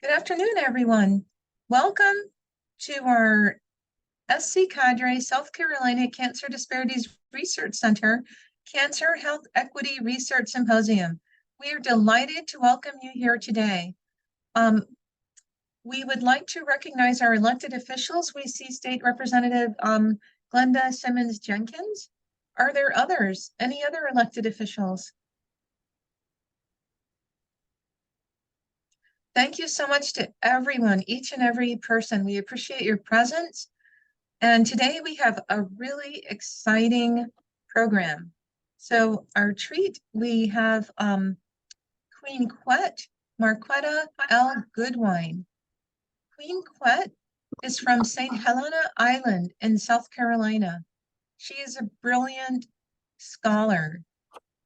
Good afternoon, everyone. Welcome to our SC Cadre South Carolina Cancer Disparities Research Center Cancer Health Equity Research Symposium. We are delighted to welcome you here today. We would like to recognize our elected officials. We see State Representative Glenda Simmons-Jenkins. Are there others? Any other elected officials? Thank you so much to everyone, each and every person. We appreciate your presence. And today we have a really exciting program. So our treat, we have Queen Quet, Marquetta L. Goodwine. Queen Quet is from St. Helena Island in South Carolina. She is a brilliant scholar.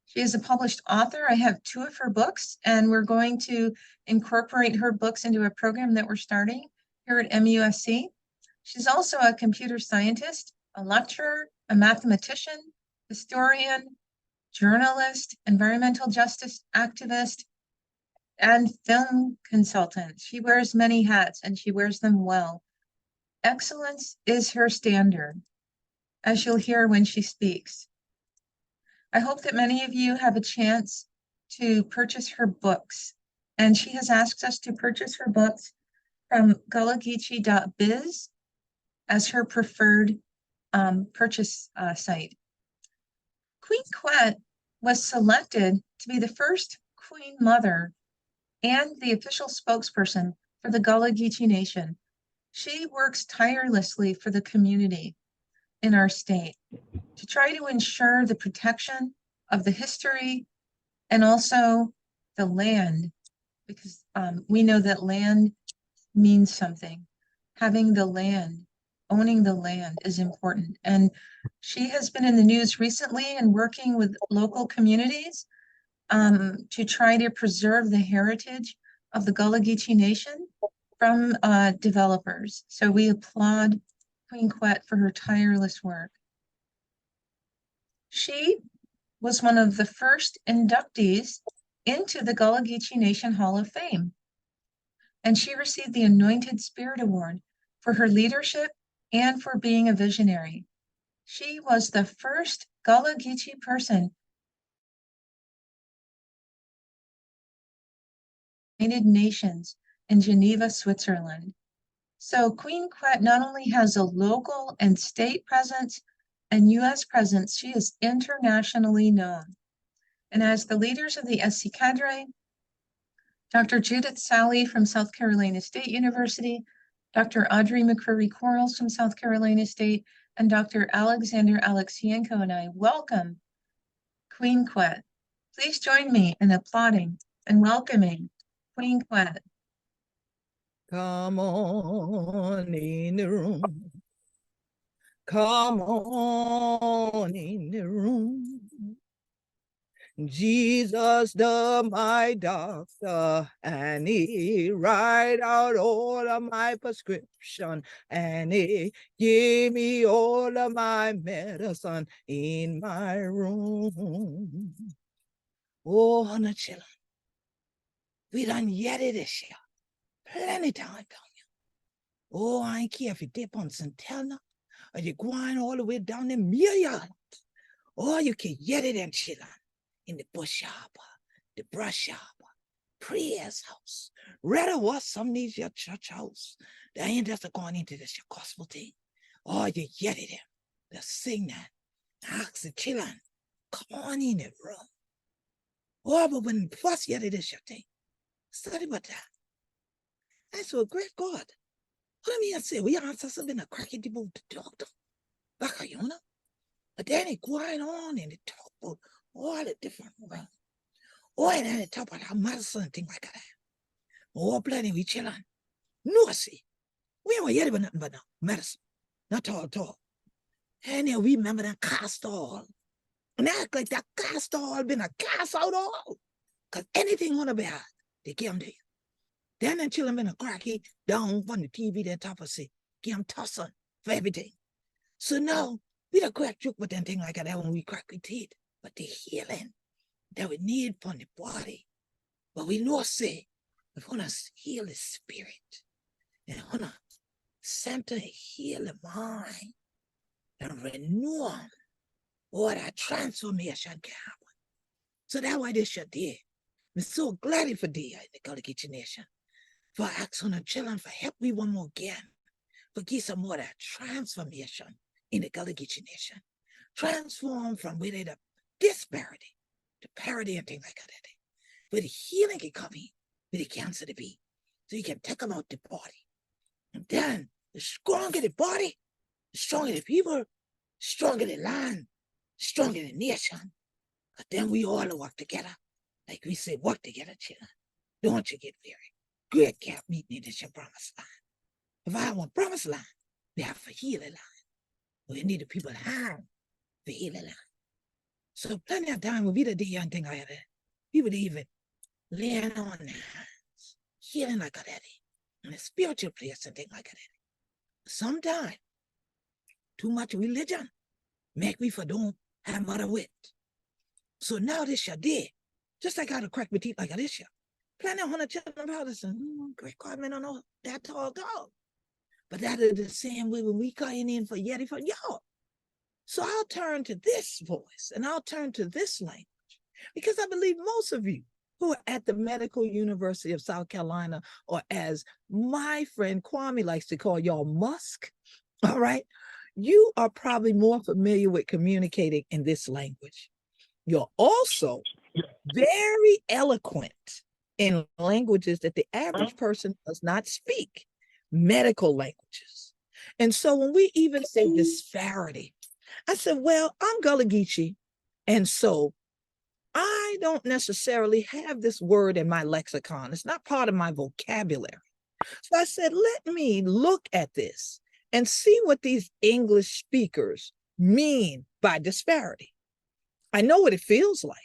She is a published author. I have 2 of her books, and we're going to incorporate her books into a program that we're starting here at MUSC. She's also a computer scientist, a lecturer, a mathematician, historian, journalist, environmental justice activist, and film consultant. She wears many hats, and she wears them well. Excellence is her standard, as you'll hear when she speaks. I hope that many of you have a chance to purchase her books. And she has asked us to purchase her books from gullahgeechee.biz as her preferred purchase site. Queen Quet was selected to be the first Queen Mother and the official spokesperson for the Gullah Geechee Nation. She works tirelessly for the community in our state to try to ensure the protection of the history and also the land, because we know that land means something. Having the land, owning the land is important. And she has been in the news recently and working with local communities to try to preserve the heritage of the Gullah Geechee Nation from developers. So we applaud Queen Quet for her tireless work. She was one of the first inductees into the Gullah Geechee Nation Hall of Fame, and she received the Anointed Spirit Award for her leadership and for being a visionary. She was the first Gullah Geechee person in the United Nations in Geneva, Switzerland. So Queen Quet not only has a local and state presence and U.S. presence, she is internationally known. And as the leaders of the SC Cadre, Dr. Judith Sally from South Carolina State University, Dr. Audrey McCrory-Quarles from South Carolina State, and Dr. Alexander Alexienko and I welcome Queen Quet. Please join me in applauding and welcoming Queen Quet. Come on in the room. Come on in the room. Jesus, my doctor, and he write out all of my prescription, and he give me all of my medicine in my room. Oh, honey, children, we done yet it this year. Plenty time down here. Oh, I ain't care if you dip on Centella or you going all the way down the Million. Or you can get it in children in the bush shop, the brush shop, prayer's house. Rather what some needs your church house. They ain't just going into this your gospel thing. Or you get it in. They sing that. Ask the children, come on in the room. Oh, but when first get it is your thing. Study about that. That's a great God. Let me say, we ancestors been a cracky people to doctor. Back you know. But then it going on and it talk about all the different realms. Oh, and then it talk about how medicine and things like that. Oh, plenty we chillin'. No, see. We ain't yet about nothing but medicine. Not all. And then we remember that castor oil. And act like that castor oil been a cast out all. Because anything on the bad, they give them to you. Then the children been a cracky down on the TV, they top of say, give them tussle for everything. So now, we don't crack joke with them thing like that when we crack with teeth. But the healing that we need from the body. But we know say, we want to heal the spirit. And we want to center and heal the mind and renew them. Or that transformation can happen. So that's why this shit did. I'm so glad for dear in the Gullah Geechee Nation. For asking the children for help me one more again. For give some more of that transformation in the Gullah Geechee Nation. Transform from where the disparity to parity and things like that. Where the healing can come in, where the cancer to be. So you can take them out the body. And then the stronger the body, the stronger the people, the stronger the land, the stronger the nation. But then we all work together. Like we say, work together, children. Don't you get weary. Great camp meeting in this your promised land. If I want promised land, we have to heal the land. We need the people hand to heal the land. So plenty of time will be the day young thing I have it. People even laying on their hands, healing like that, in a spiritual place and things like that. Sometimes too much religion make me for don't have mother wit. So now this year day, just like I had to crack my teeth like this year. Plenty of 100 children about this and great God, man, don't know that tall dog. But that is the same way when we calling in for Yeti for y'all. So I'll turn to this voice and I'll turn to this language because I believe most of you who are at the Medical University of South Carolina, or as my friend Kwame likes to call y'all MUSC, all right, you are probably more familiar with communicating in this language. You're also very eloquent in languages that the average person does not speak, medical languages. And so when we even say disparity, I said, well, I'm Gullah Geechee, and so I don't necessarily have this word in my lexicon. It's not part of my vocabulary. So I said, let me look at this and see what these English speakers mean by disparity. I know what it feels like.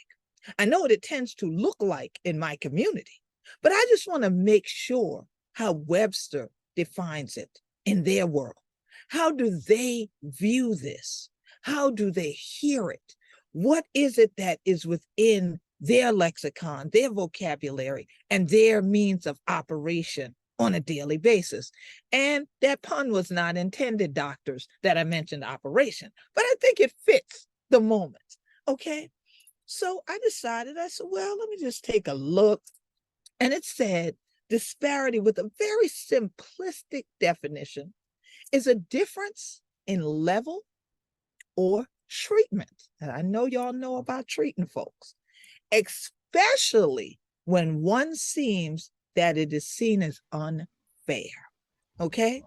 I know what it tends to look like in my community, but I just want to make sure how Webster defines it in their world. How do they view this? How do they hear it? What is it that is within their lexicon, their vocabulary, and their means of operation on a daily basis? And that pun was not intended, doctors, that I mentioned operation, but I think it fits the moment, okay? So I decided, I said, well, let me just take a look. And it said, disparity with a very simplistic definition is a difference in level or treatment. And I know y'all know about treating folks, especially when one seems that it is seen as unfair, okay?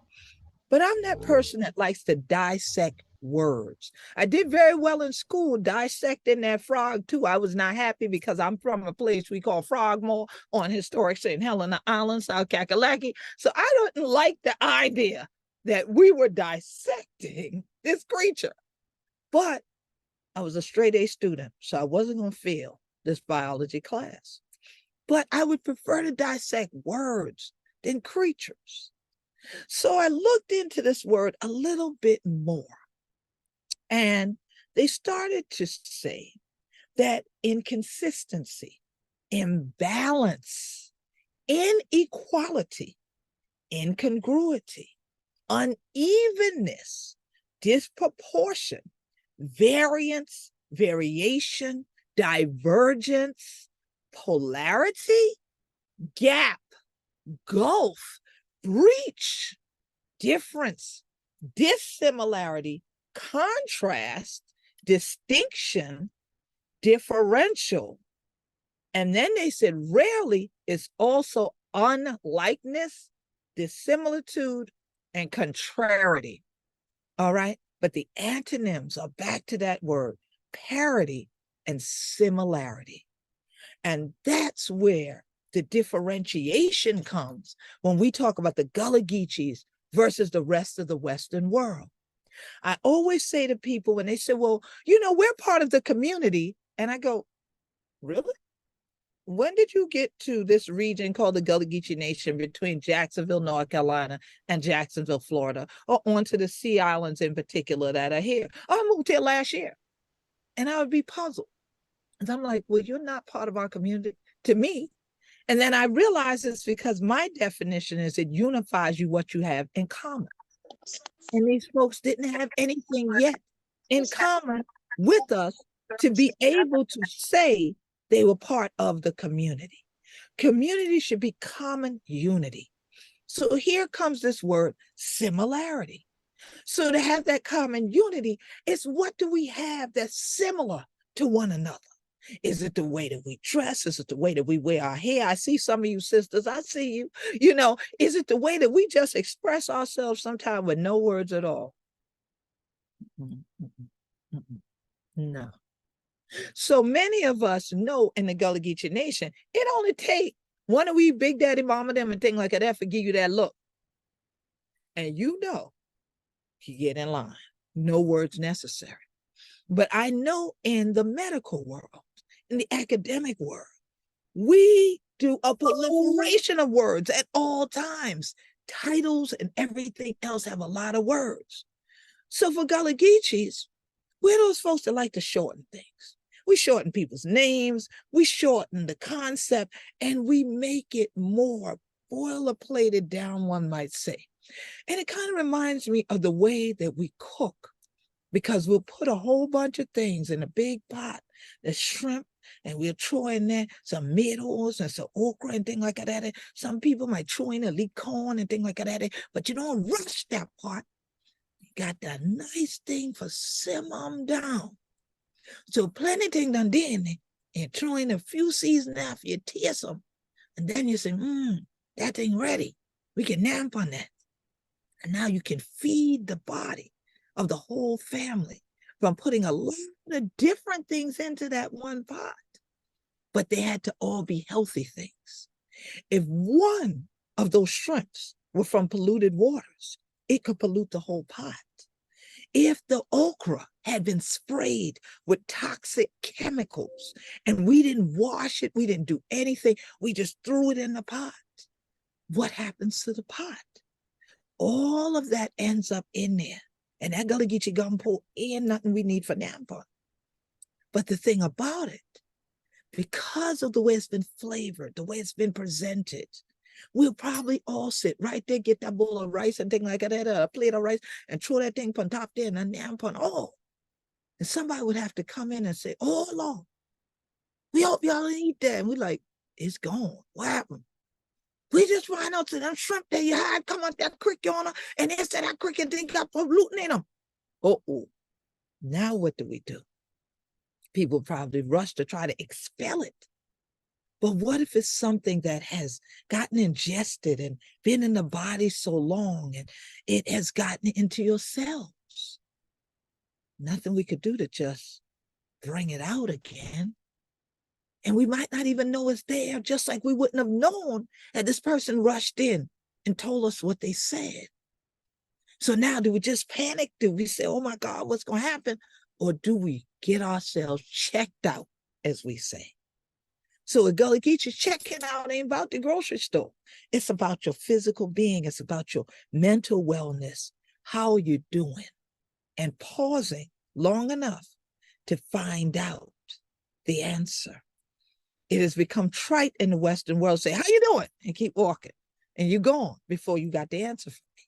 But I'm that person that likes to dissect words. I did very well in school dissecting that frog too. I was not happy because I'm from a place we call Frogmore on historic St. Helena Island, South Kakalaki. So I didn't like the idea that we were dissecting this creature. But I was a straight A student, so I wasn't going to fail this biology class. But I would prefer to dissect words than creatures. So I looked into this word a little bit more. And they started to say that inconsistency, imbalance, inequality, incongruity, unevenness, disproportion, variance, variation, divergence, polarity, gap, gulf, breach, difference, dissimilarity, contrast, distinction, differential. And then they said rarely is also unlikeness, dissimilitude, and contrariety. All right. But the antonyms are back to that word, parity and similarity. And that's where the differentiation comes when we talk about the Gullah Geechees versus the rest of the Western world. I always say to people when they say, well, you know, we're part of the community. And I go, really? When did you get to this region called the Gullah Geechee Nation between Jacksonville, North Carolina and Jacksonville, Florida, or onto the Sea Islands in particular that are here? Oh, I moved here last year. And I would be puzzled. And I'm like, well, you're not part of our community to me. And then I realized it's because my definition is it unifies you what you have in common. And these folks didn't have anything yet in common with us to be able to say they were part of the community. Community should be common unity. So here comes this word similarity. So to have that common unity is what do we have that's similar to one another? Is it the way that we dress? Is it the way that we wear our hair? I see some of you sisters, I see you. You know, is it the way that we just express ourselves sometimes with no words at all? No. So many of us know in the Gullah Geechee Nation, it only take one of we big daddy mama them and thing like that for give you that look. And you know, you get in line. No words necessary. But I know in the medical world, in the academic world, we do a proliferation of words at all times. Titles and everything else have a lot of words. So for Gullah Geechees, we're those folks that like to shorten things. We shorten people's names, we shorten the concept, and we make it more boilerplated down, one might say. And it kind of reminds me of the way that we cook, because we'll put a whole bunch of things in a big pot, the shrimp, and we'll throw in there some meadows and some okra and things like that. Some people might throw in a leek corn and things like that, but you don't rush that part. You got that nice thing for simmer them down. So plenty thing done did, and throw in a few seasons after you taste them, and then you say, that thing ready. We can nap on that. And now you can feed the body of the whole family from putting a lot of different things into that one pot. But they had to all be healthy things. If one of those shrimps were from polluted waters, it could pollute the whole pot. If the okra had been sprayed with toxic chemicals and we didn't wash it, we didn't do anything, we just threw it in the pot, what happens to the pot? All of that ends up in there. And that Gullah Geechee gumbo ain't nothing we need for Nampa. But the thing about it, because of the way it's been flavored, the way it's been presented, we'll probably all sit right there, get that bowl of rice and thing like that, a plate of rice, and throw that thing on top there and a Nampa. Oh, and somebody would have to come in and say, oh, Lord, we hope y'all eat that. And we're like, it's gone. What happened? We just ran out to them shrimp that you had come out that creek on her, and they said that creek and they got polluting in them. Oh, now what do? People probably rush to try to expel it. But what if it's something that has gotten ingested and been in the body so long and it has gotten into your cells? Nothing we could do to just bring it out again. And we might not even know it's there, just like we wouldn't have known that this person rushed in and told us what they said. So now do we just panic? Do we say, oh my God, what's going to happen? Or do we get ourselves checked out, as we say? So a Gullah Geechee, checking out ain't about the grocery store. It's about your physical being. It's about your mental wellness. How are you doing? And pausing long enough to find out the answer. It has become trite in the Western world. Say, how you doing? And keep walking. And you're gone before you got the answer from me.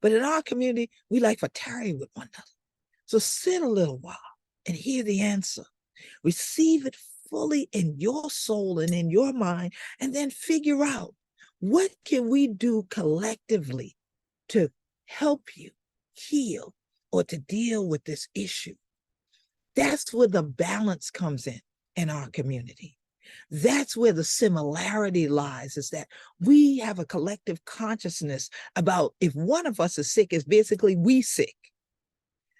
But in our community, we like to tarry with one another. So sit a little while and hear the answer. Receive it fully in your soul and in your mind, and then figure out what can we do collectively to help you heal or to deal with this issue. That's where the balance comes in our community. That's where the similarity lies, is that we have a collective consciousness about if one of us is sick, it's basically we sick.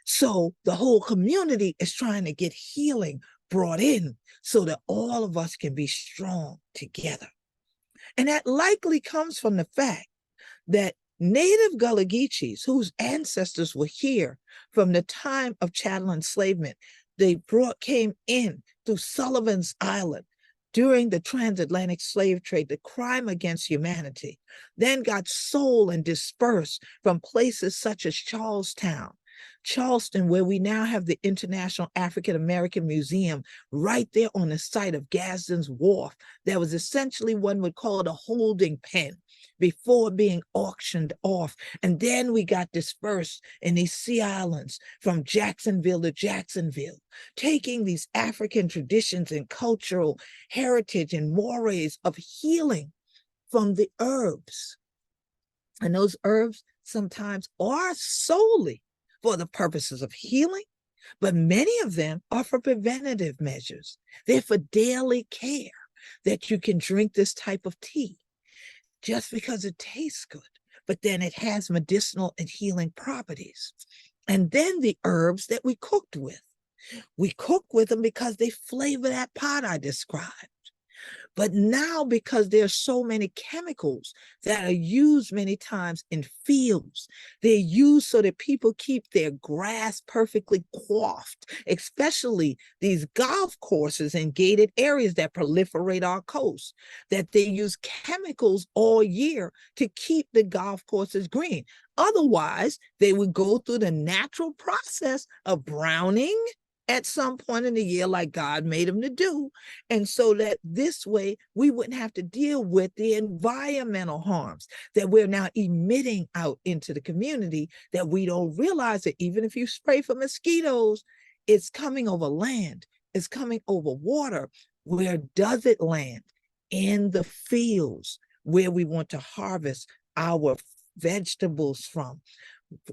So the whole community is trying to get healing brought in so that all of us can be strong together. And that likely comes from the fact that native Gullah Geechees, whose ancestors were here from the time of chattel enslavement, they came in through Sullivan's Island during the transatlantic slave trade, the crime against humanity, then got sold and dispersed from places such as Charlestown Charleston, where we now have the International African American Museum right there on the site of Gadsden's Wharf, that was essentially one would call it a holding pen before being auctioned off. And then we got dispersed in these sea islands from Jacksonville to Jacksonville, taking these African traditions and cultural heritage and mores of healing from the herbs. And those herbs sometimes are solely for the purposes of healing, but many of them are for preventative measures. They're for daily care, that you can drink this type of tea just because it tastes good, but then it has medicinal and healing properties. And then the herbs that we cooked with. We cook with them because they flavor that pot I described. But now, because there's so many chemicals that are used many times in fields, they're used so that people keep their grass perfectly coiffed, especially these golf courses and gated areas that proliferate our coast, that they use chemicals all year to keep the golf courses green. Otherwise, they would go through the natural process of browning at some point in the year, like God made them to do. And so that this way we wouldn't have to deal with the environmental harms that we're now emitting out into the community, that we don't realize that even if you spray for mosquitoes, it's coming over land, it's coming over water. Where does it land? In the fields where we want to harvest our vegetables from,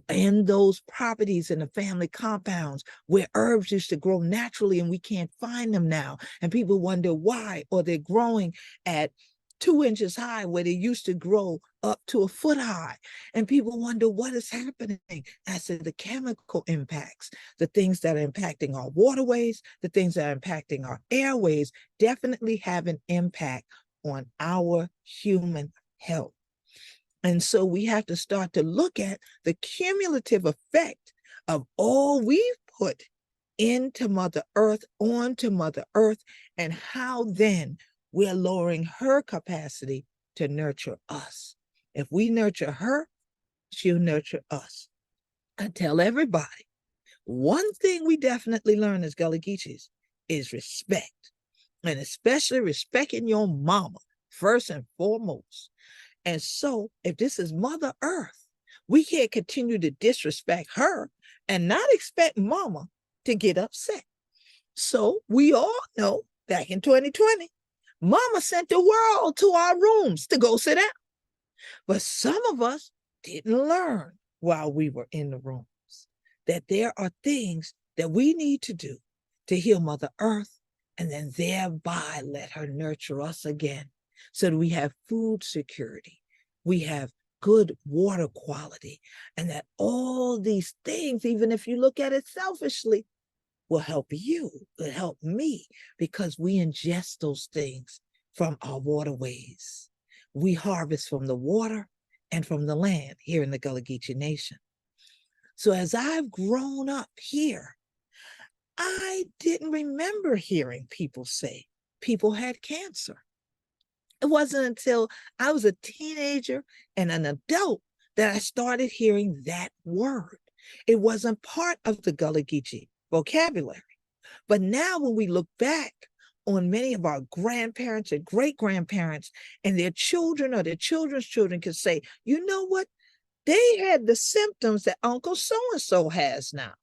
and those properties in the family compounds where herbs used to grow naturally and we can't find them now. And people wonder why, or they're growing at 2 inches high where they used to grow up to a foot high. And people wonder what is happening. I said the chemical impacts, the things that are impacting our waterways, the things that are impacting our airways, definitely have an impact on our human health. And so we have to start to look at the cumulative effect of all we've put into Mother Earth, onto Mother Earth, and how then we're lowering her capacity to nurture us. If we nurture her, she'll nurture us. I tell everybody, one thing we definitely learn as Gullah Geechees is respect, and especially respecting your mama first and foremost. And so if this is Mother Earth, we can't continue to disrespect her and not expect mama to get upset. So we all know back in 2020, mama sent the world to our rooms to go sit down. But some of us didn't learn while we were in the rooms that there are things that we need to do to heal Mother Earth, and then thereby let her nurture us again, so that we have food security, we have good water quality, and that all these things, even if you look at it selfishly, will help you, will help me, because we ingest those things from our waterways. We harvest from the water and from the land here in the Gullah Geechee Nation. So as I've grown up here, I didn't remember hearing people say people had cancer. It wasn't until I was a teenager and an adult that I started hearing that word. It wasn't part of the Gullah Geechee vocabulary. But now when we look back on many of our grandparents and great-grandparents, and their children or their children's children can say, you know what? They had the symptoms that Uncle so-and-so has now.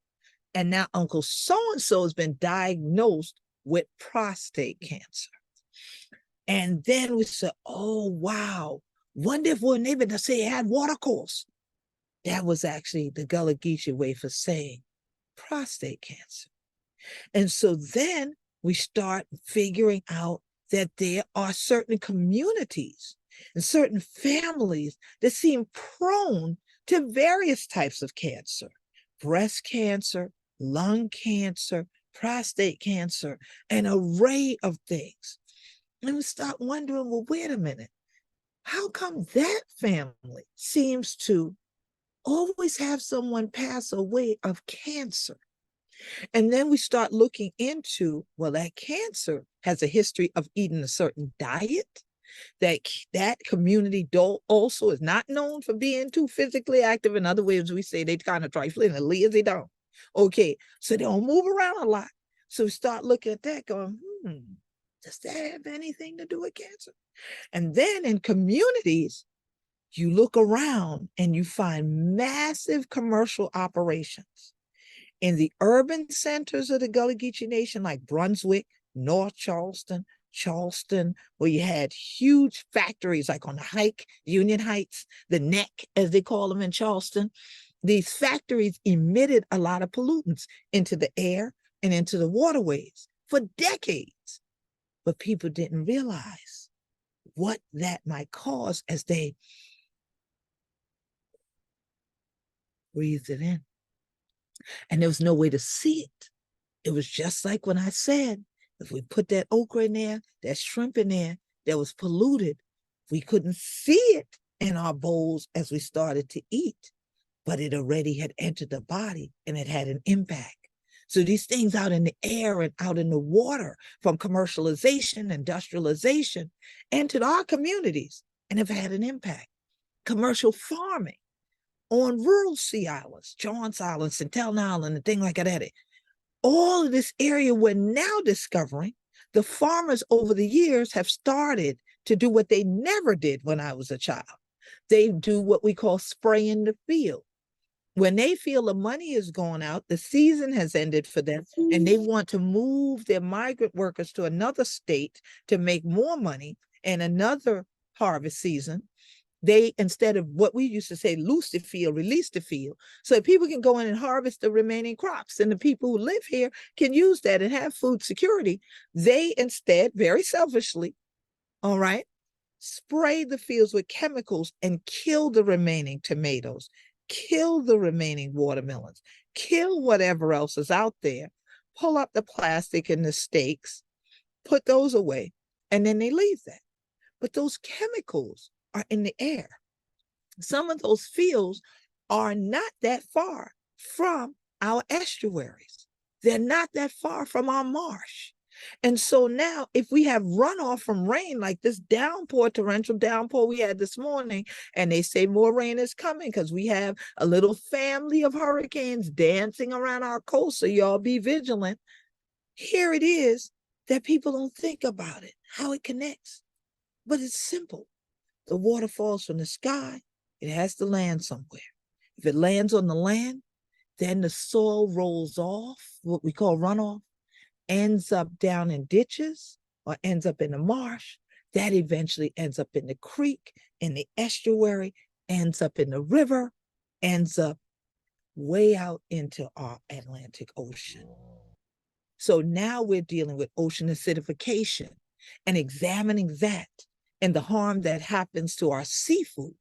And now Uncle so-and-so has been diagnosed with prostate cancer. And then we said, oh, wow, wonder if we're able to say it had watercourse. That was actually the Gullah Geechee way for saying prostate cancer. And so then we start figuring out that there are certain communities and certain families that seem prone to various types of cancer: breast cancer, lung cancer, prostate cancer, an array of things. And we start wondering, well, wait a minute, how come that family seems to always have someone pass away of cancer? And then we start looking into, well, that cancer has a history of eating a certain diet. That community also is not known for being too physically active. In other words, we say they kind of trifling and lazy down. Okay, so they don't move around a lot. So we start looking at that going, does that have anything to do with cancer? And then in communities, you look around and you find massive commercial operations. In the urban centers of the Gullah Geechee Nation, like Brunswick, North Charleston, where you had huge factories like on the Hike, Union Heights, the Neck, as they call them in Charleston. These factories emitted a lot of pollutants into the air and into the waterways for decades. But people didn't realize what that might cause as they breathed it in. And there was no way to see it. It was just like when I said, if we put that okra in there, that shrimp in there, that was polluted, we couldn't see it in our bowls as we started to eat, but it already had entered the body and it had an impact. So these things out in the air and out in the water from commercialization, industrialization, entered our communities and have had an impact. Commercial farming on rural sea islands, Johns Island, Centelna Island, and things like that. All of this area we're now discovering, the farmers over the years have started to do what they never did when I was a child. They do what we call spraying the field. When they feel the money is going out, the season has ended for them, and they want to move their migrant workers to another state to make more money and another harvest season, they, instead of what we used to say, loose the field, release the field, so that people can go in and harvest the remaining crops. And the people who live here can use that and have food security. They instead, very selfishly, all right, spray the fields with chemicals and kill the remaining tomatoes, kill the remaining watermelons, kill whatever else is out there, pull up the plastic and the stakes, put those away, and then they leave that. But those chemicals are in the air. Some of those fields are not that far from our estuaries. They're not that far from our marsh. And so now, if we have runoff from rain, like this downpour, torrential downpour we had this morning, and they say more rain is coming because we have a little family of hurricanes dancing around our coast, so y'all be vigilant. Here it is that people don't think about it, how it connects. But it's simple. The water falls from the sky, it has to land somewhere. If it lands on the land, then the soil rolls off, what we call runoff, ends up down in ditches or ends up in the marsh. That eventually ends up in the creek, in the estuary, ends up in the river, ends up way out into our Atlantic Ocean. So now we're dealing with ocean acidification and examining that and the harm that happens to our seafood,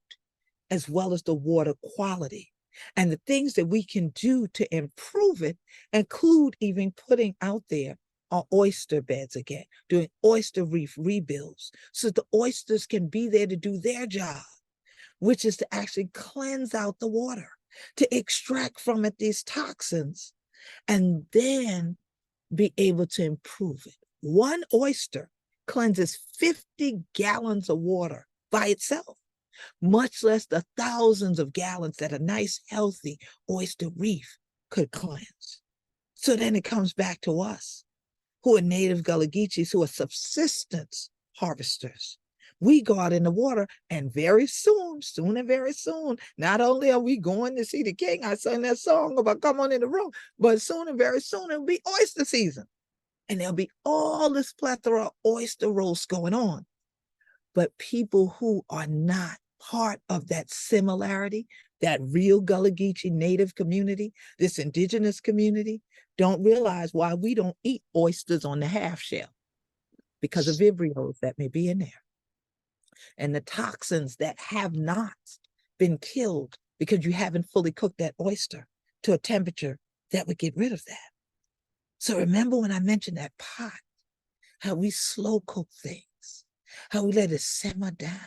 as well as the water quality. And the things that we can do to improve it include even putting out there our oyster beds again, doing oyster reef rebuilds, so the oysters can be there to do their job, which is to actually cleanse out the water, to extract from it these toxins, and then be able to improve it. One oyster cleanses 50 gallons of water by itself, much less the thousands of gallons that a nice, healthy oyster reef could cleanse. So then it comes back to us, who are native Gullah Geechees, who are subsistence harvesters. We go out in the water, and very soon and very soon, not only are we going to see the king, I sang that song about come on in the room, but soon and very soon it'll be oyster season. And there'll be all this plethora of oyster roasts going on. But people who are not part of that similarity, that real Gullah Geechee native community, this indigenous community, don't realize why we don't eat oysters on the half shell, because of vibrios that may be in there. And the toxins that have not been killed because you haven't fully cooked that oyster to a temperature that would get rid of that. So remember when I mentioned that pot, how we slow cook things, how we let it simmer down,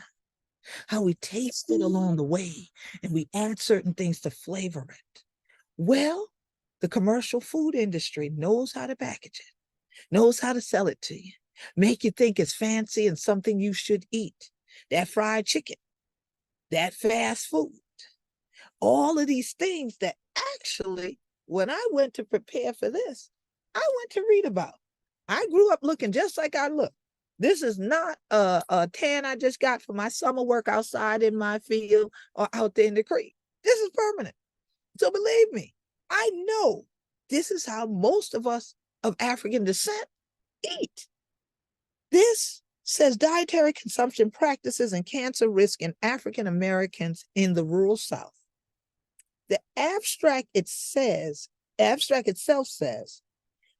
how we taste it along the way, and we add certain things to flavor it. Well, the commercial food industry knows how to package it, knows how to sell it to you. make you think it's fancy and something you should eat. That fried chicken, that fast food, all of these things that actually, when I went to prepare for this, I went to read about. I grew up looking just like I look. This is not a tan I just got for my summer work outside in my field or out there in the creek. This is permanent. So believe me, I know this is how most of us of African descent eat. This says dietary consumption practices and cancer risk in African Americans in the rural South. The abstract itself says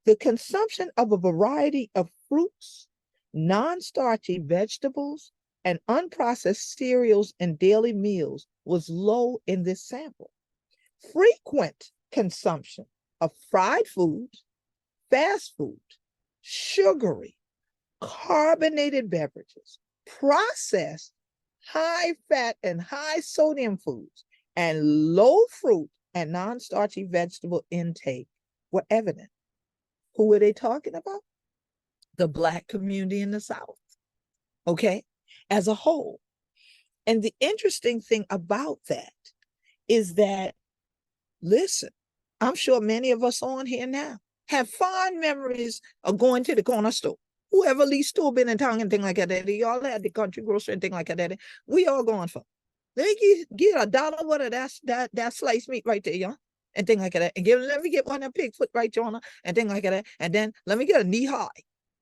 the consumption of a variety of fruits, non-starchy vegetables, and unprocessed cereals in daily meals was low in this sample. Frequent consumption of fried foods, fast food, sugary, carbonated beverages, processed, high fat and high sodium foods, and low fruit and non-starchy vegetable intake were evident. Who were they talking about? The Black community in the South, okay, as a whole. And the interesting thing about that is that, listen, I'm sure many of us on here now have fond memories of going to the corner store. Whoever least store been in town and thing like that, y'all had the country grocery and thing like that. We all going for. Let me get $1 worth of that sliced meat right there, y'all. And thing like that. And let me get one of them pig foot right, Jonah, and thing like that. And then let me get a knee high.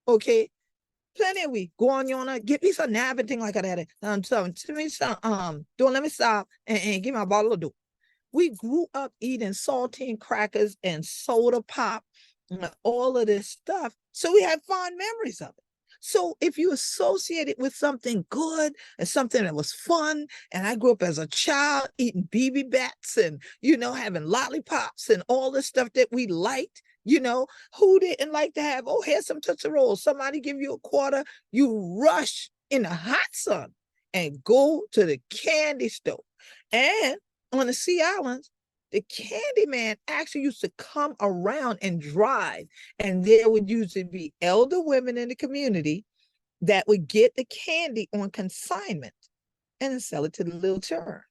Okay. Plenty of we go on, Yona, get me some nab and thing like that. Don't let me stop and give me a bottle of dough. We grew up eating saltine crackers and soda pop and all of this stuff. So we have fond memories of it. So if you associate it with something good and something that was fun, and I grew up as a child eating BB bats and, having lollipops and all the stuff that we liked, who didn't like to have, oh, here's some Tootsie Rolls. Somebody give you a quarter, you rush in the hot sun and go to the candy store. And on the Sea Islands, the candy man actually used to come around and drive, and there would usually be elder women in the community that would get the candy on consignment and sell it to the little children.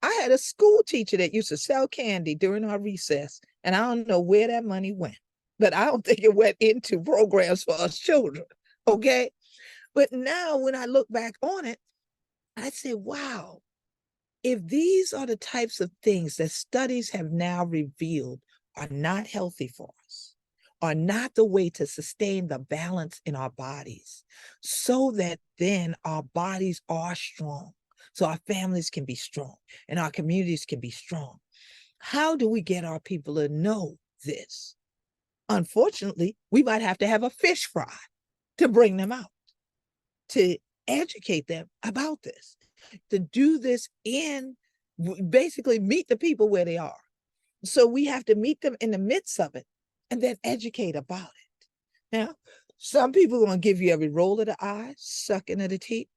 I had a school teacher that used to sell candy during our recess, and I don't know where that money went, but I don't think it went into programs for us children, okay? But now when I look back on it, I say, wow, if these are the types of things that studies have now revealed are not healthy for us, are not the way to sustain the balance in our bodies, so that then our bodies are strong, so our families can be strong and our communities can be strong. How do we get our people to know this? Unfortunately, we might have to have a fish fry to bring them out, to educate them about this, to do this in basically meet the people where they are. So we have to meet them in the midst of it and then educate about it. Now, some people are going to give you every roll of the eye, sucking of the teeth.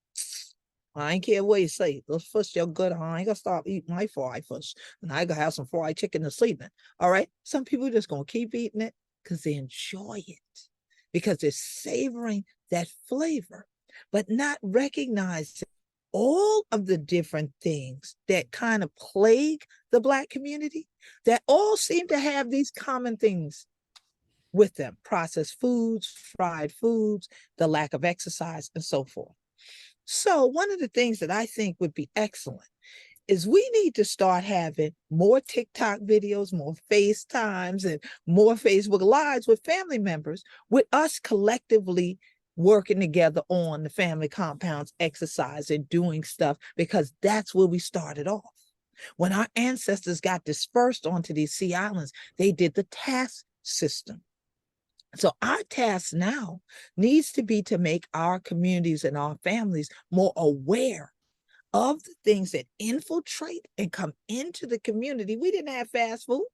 I ain't care what you say. Those first you're good. I ain't gonna stop eating my fried first. And I gotta have some fried chicken this evening. All right. Some people are just gonna keep eating it because they enjoy it, because they're savoring that flavor, but not recognizing all of the different things that kind of plague the Black community that all seem to have these common things with them: processed foods, fried foods, the lack of exercise, and so forth. So one of the things that I think would be excellent is we need to start having more TikTok videos, more FaceTimes, and more Facebook Lives with family members, with us collectively working together on the family compounds, exercise, and doing stuff, because that's where we started off. When our ancestors got dispersed onto these sea islands, they did the task system. So our task now needs to be to make our communities and our families more aware of the things that infiltrate and come into the community. We didn't have fast food.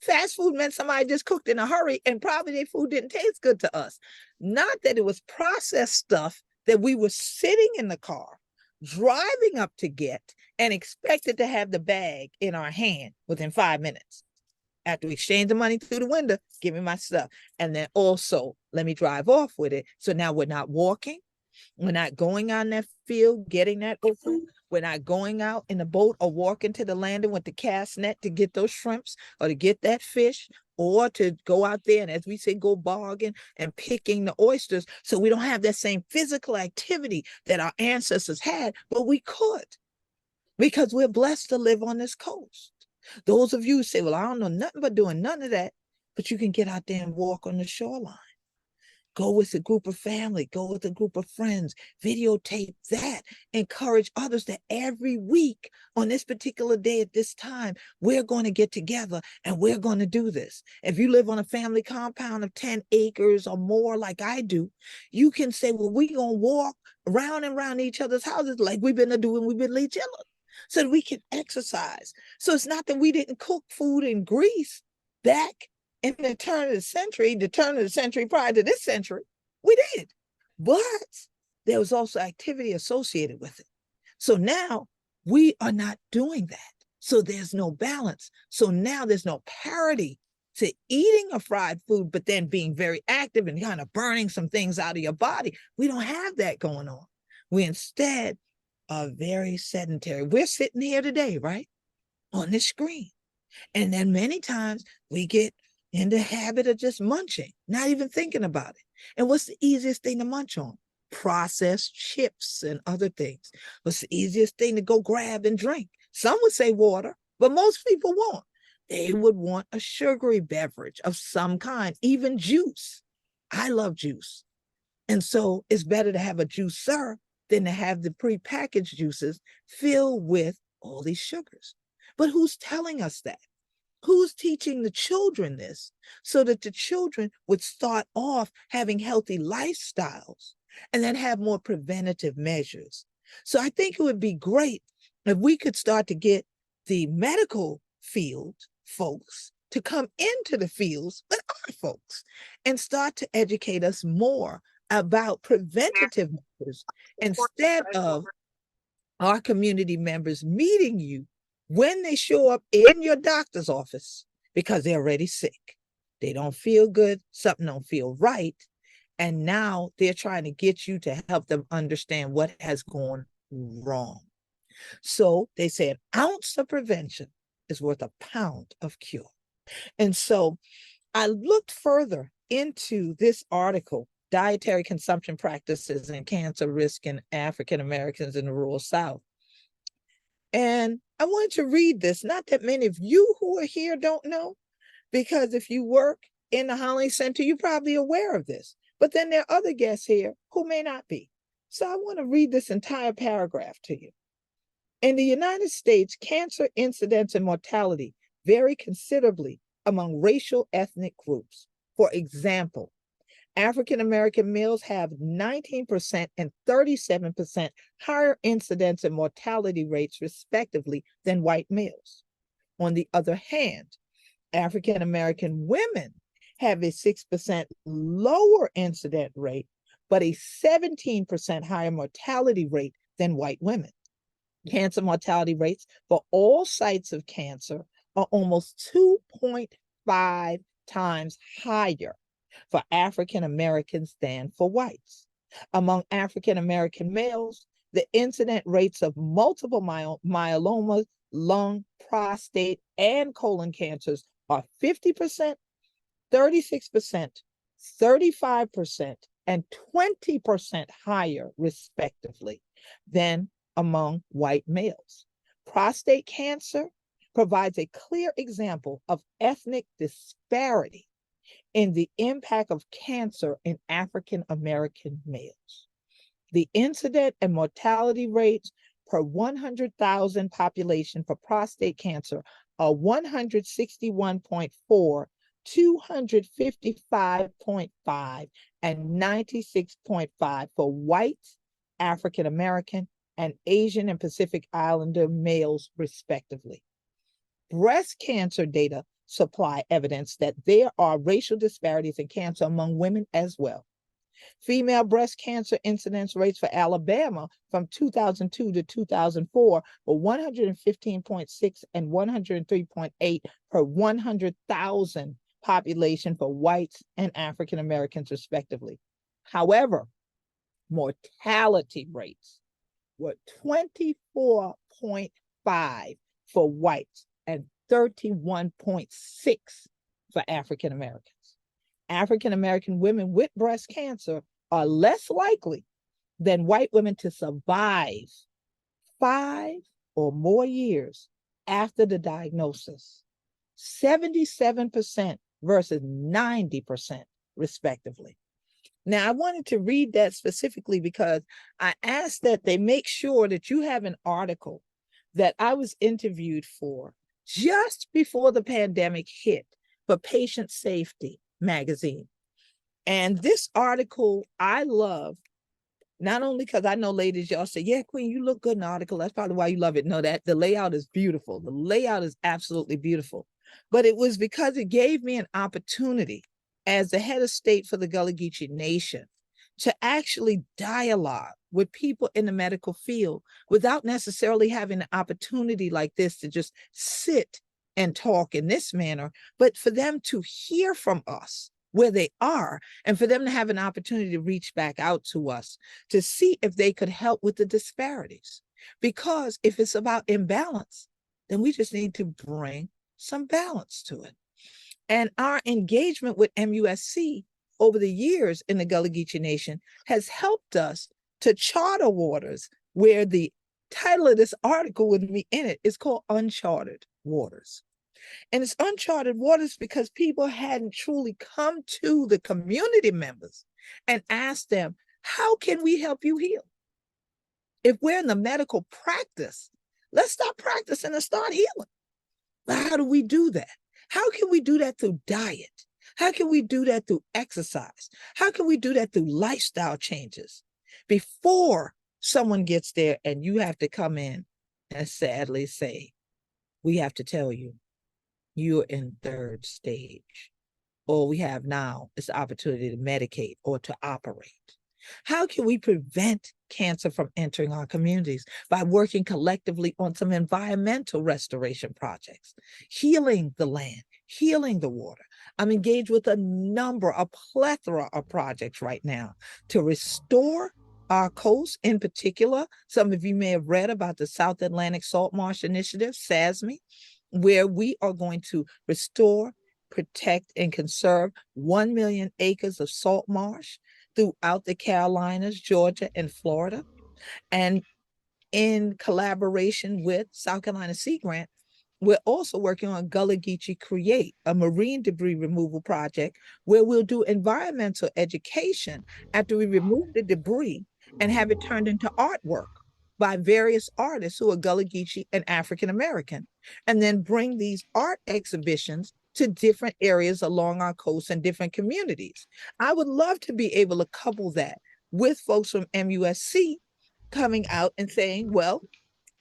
Fast food meant somebody just cooked in a hurry, and probably their food didn't taste good to us. Not that it was processed stuff that we were sitting in the car, driving up to get, and expected to have the bag in our hand within 5 minutes. After we exchange the money through the window, give me my stuff. And then also let me drive off with it. So now we're not walking. We're not going on that field, getting that open. We're not going out in the boat or walking to the landing with the cast net to get those shrimps or to get that fish or to go out there and, as we say, go bargain and picking the oysters. So we don't have that same physical activity that our ancestors had, but we could because we're blessed to live on this coast. Those of you who say, well, I don't know nothing but doing none of that, but you can get out there and walk on the shoreline. Go with a group of family, go with a group of friends, videotape that, encourage others that every week on this particular day at this time, we're going to get together and we're going to do this. If you live on a family compound of 10 acres or more like I do, you can say, well, we're going to walk around and around each other's houses like we've been doing, we've been each other, so that we can exercise. So it's not that we didn't cook food in Greece back in the turn of the century prior to this century, we did. But there was also activity associated with it. So now we are not doing that. So there's no balance. So now there's no parity to eating a fried food, but then being very active and kind of burning some things out of your body. We don't have that going on. We instead are very sedentary. We're sitting here today, right? On this screen. And then many times we get in the habit of just munching, not even thinking about it. And what's the easiest thing to munch on? Processed chips and other things. What's the easiest thing to go grab and drink? Some would say water, but most people won't. They would want a sugary beverage of some kind, even juice. I love juice. And so it's better to have a juicer than to have the prepackaged juices filled with all these sugars. But who's telling us that? Who's teaching the children this so that the children would start off having healthy lifestyles and then have more preventative measures? So I think it would be great if we could start to get the medical field folks to come into the fields with our folks and start to educate us more about preventative measures instead of our community members meeting you when they show up in your doctor's office because they're already sick. They don't feel good, something don't feel right. And now they're trying to get you to help them understand what has gone wrong. So they say an ounce of prevention is worth a pound of cure. And so I looked further into this article, Dietary Consumption Practices and Cancer Risk in African Americans in the Rural South. And I wanted to read this, not that many of you who are here don't know, because if you work in the Holly Center, you're probably aware of this. But then there are other guests here who may not be. So I want to read this entire paragraph to you. In the United States, cancer incidence and mortality vary considerably among racial ethnic groups. For example, African American males have 19% and 37% higher incidence and mortality rates, respectively, than white males. On the other hand, African American women have a 6% lower incident rate, but a 17% higher mortality rate than white women. Cancer mortality rates for all sites of cancer are almost 2.5 times higher for African Americans than for whites. Among African American males, the incident rates of multiple myeloma, lung, prostate, and colon cancers are 50%, 36%, 35%, and 20% higher, respectively, than among white males. Prostate cancer provides a clear example of ethnic disparity in the impact of cancer in African American males. The incident and mortality rates per 100,000 population for prostate cancer are 161.4, 255.5, and 96.5 for white, African American, and Asian and Pacific Islander males, respectively. Breast cancer data supply evidence that there are racial disparities in cancer among women as well. Female breast cancer incidence rates for Alabama from 2002 to 2004 were 115.6 and 103.8 per 100,000 population for whites and African Americans, respectively. However, mortality rates were 24.5 for whites and 31.6 for African Americans. African American women with breast cancer are less likely than white women to survive 5 or more years after the diagnosis. 77% versus 90%, respectively. Now, I wanted to read that specifically because I asked that they make sure that you have an article that I was interviewed for just before the pandemic hit for Patient Safety magazine. And this article I love, not only because I know ladies, y'all say, yeah, Queen, you look good in the article. That's probably why you love it. No, that the layout is beautiful. The layout is absolutely beautiful. But it was because it gave me an opportunity as the head of state for the Gullah Geechee Nation to actually dialogue with people in the medical field without necessarily having an opportunity like this to just sit and talk in this manner, but for them to hear from us where they are and for them to have an opportunity to reach back out to us to see if they could help with the disparities. Because if it's about imbalance, then we just need to bring some balance to it. And our engagement with MUSC over the years in the Gullah Geechee Nation has helped us to charter waters where the title of this article with me in it is called Uncharted Waters. And it's uncharted waters because people hadn't truly come to the community members and asked them, how can we help you heal? If we're in the medical practice, let's stop practicing and start healing. But how do we do that? How can we do that through diet? How can we do that through exercise? How can we do that through lifestyle changes? Before someone gets there and you have to come in and sadly say, we have to tell you, you're in third stage. All we have now is the opportunity to medicate or to operate. How can we prevent cancer from entering our communities? By working collectively on some environmental restoration projects, healing the land, healing the water. I'm engaged with a plethora of projects right now to restore our coast. In particular, some of you may have read about the South Atlantic Salt Marsh Initiative, SASME, where we are going to restore, protect, and conserve 1 million acres of salt marsh throughout the Carolinas, Georgia, and Florida. And in collaboration with South Carolina Sea Grant, we're also working on Gullah Geechee Create, a marine debris removal project where we'll do environmental education after we remove the debris and have it turned into artwork by various artists who are Gullah Geechee and African American, and then bring these art exhibitions to different areas along our coast and different communities. I would love to be able to couple that with folks from MUSC coming out and saying, well,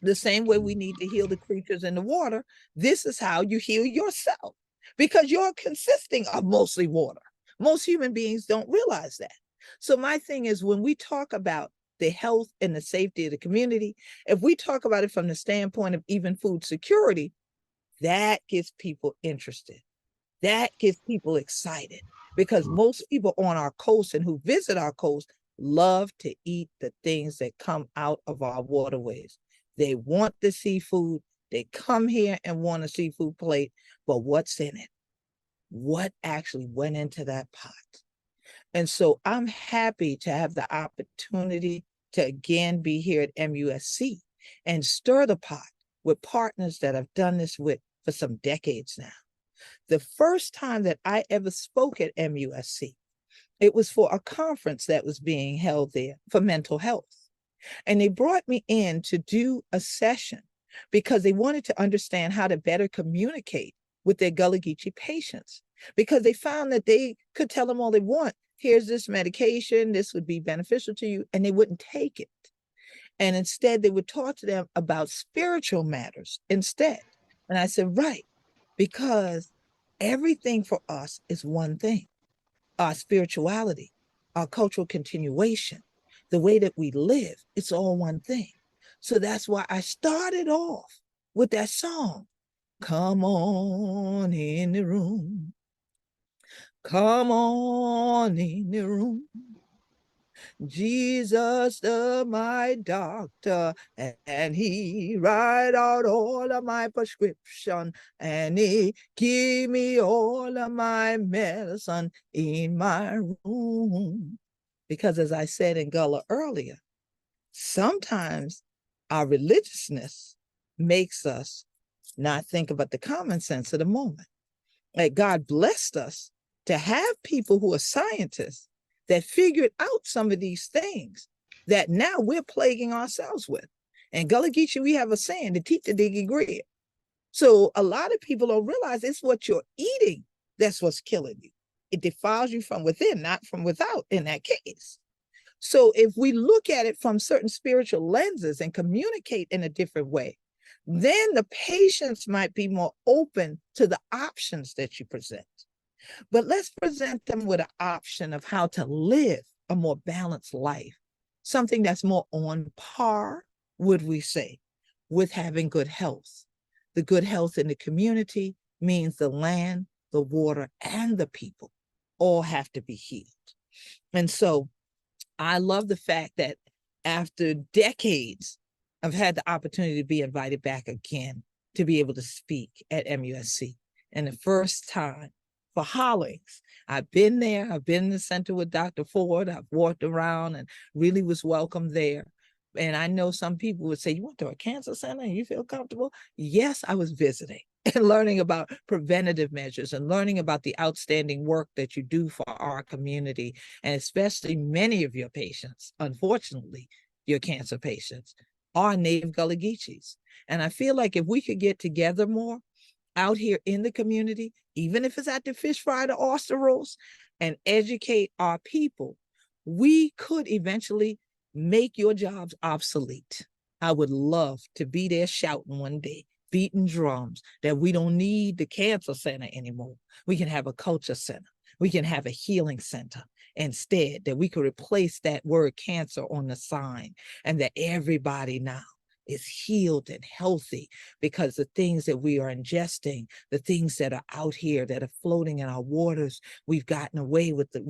the same way we need to heal the creatures in the water, this is how you heal yourself, because you're consisting of mostly water. Most human beings don't realize that. So my thing is, when we talk about the health and the safety of the community, if we talk about it from the standpoint of even food security, that gets people interested. That gets people excited, because most people on our coast and who visit our coast love to eat the things that come out of our waterways. They want the seafood. They come here and want a seafood plate, but what's in it? What actually went into that pot? And so I'm happy to have the opportunity to again be here at MUSC and stir the pot with partners that I've done this with for some decades now. The first time that I ever spoke at MUSC, it was for a conference that was being held there for mental health. And they brought me in to do a session because they wanted to understand how to better communicate with their Gullah Geechee patients, because they found that they could tell them all they want. Here's this medication, this would be beneficial to you, and they wouldn't take it. And instead, they would talk to them about spiritual matters instead. And I said, right, because everything for us is one thing: our spirituality, our cultural continuation, the way that we live, it's all one thing. So that's why I started off with that song, Come on in the room. Come on in the room. Jesus, my doctor, and he write out all of my prescription, and he give me all of my medicine in my room. Because as I said in Gullah earlier, sometimes our religiousness makes us not think about the common sense of the moment. Like God blessed us to have people who are scientists that figured out some of these things that now we're plaguing ourselves with. And Gullah Geechee, we have a saying, the teacher dig grid. So a lot of people don't realize it's what you're eating that's what's killing you. It defiles you from within, not from without in that case. So if we look at it from certain spiritual lenses and communicate in a different way, then the patients might be more open to the options that you present. But let's present them with an option of how to live a more balanced life, something that's more on par, would we say, with having good health. The good health in the community means the land, the water, and the people all have to be healed. And so I love the fact that after decades, I've had the opportunity to be invited back again to be able to speak at MUSC. And the first time for Hollings, I've been there, I've been in the center with Dr. Ford, I've walked around and really was welcome there. And I know some people would say, you went to a cancer center and you feel comfortable? Yes, I was visiting and learning about preventative measures and learning about the outstanding work that you do for our community, and especially many of your patients, unfortunately, your cancer patients, are native Gullah Geechees. And I feel like if we could get together more out here in the community, even if it's at the fish fry, the oyster roast, and educate our people, we could eventually make your jobs obsolete. I would love to be there shouting one day, beating drums, that we don't need the cancer center anymore. We can have a culture center. We can have a healing center instead, that we could replace that word cancer on the sign, and that everybody now is healed and healthy because the things that we are ingesting, the things that are out here that are floating in our waters, we've done away with the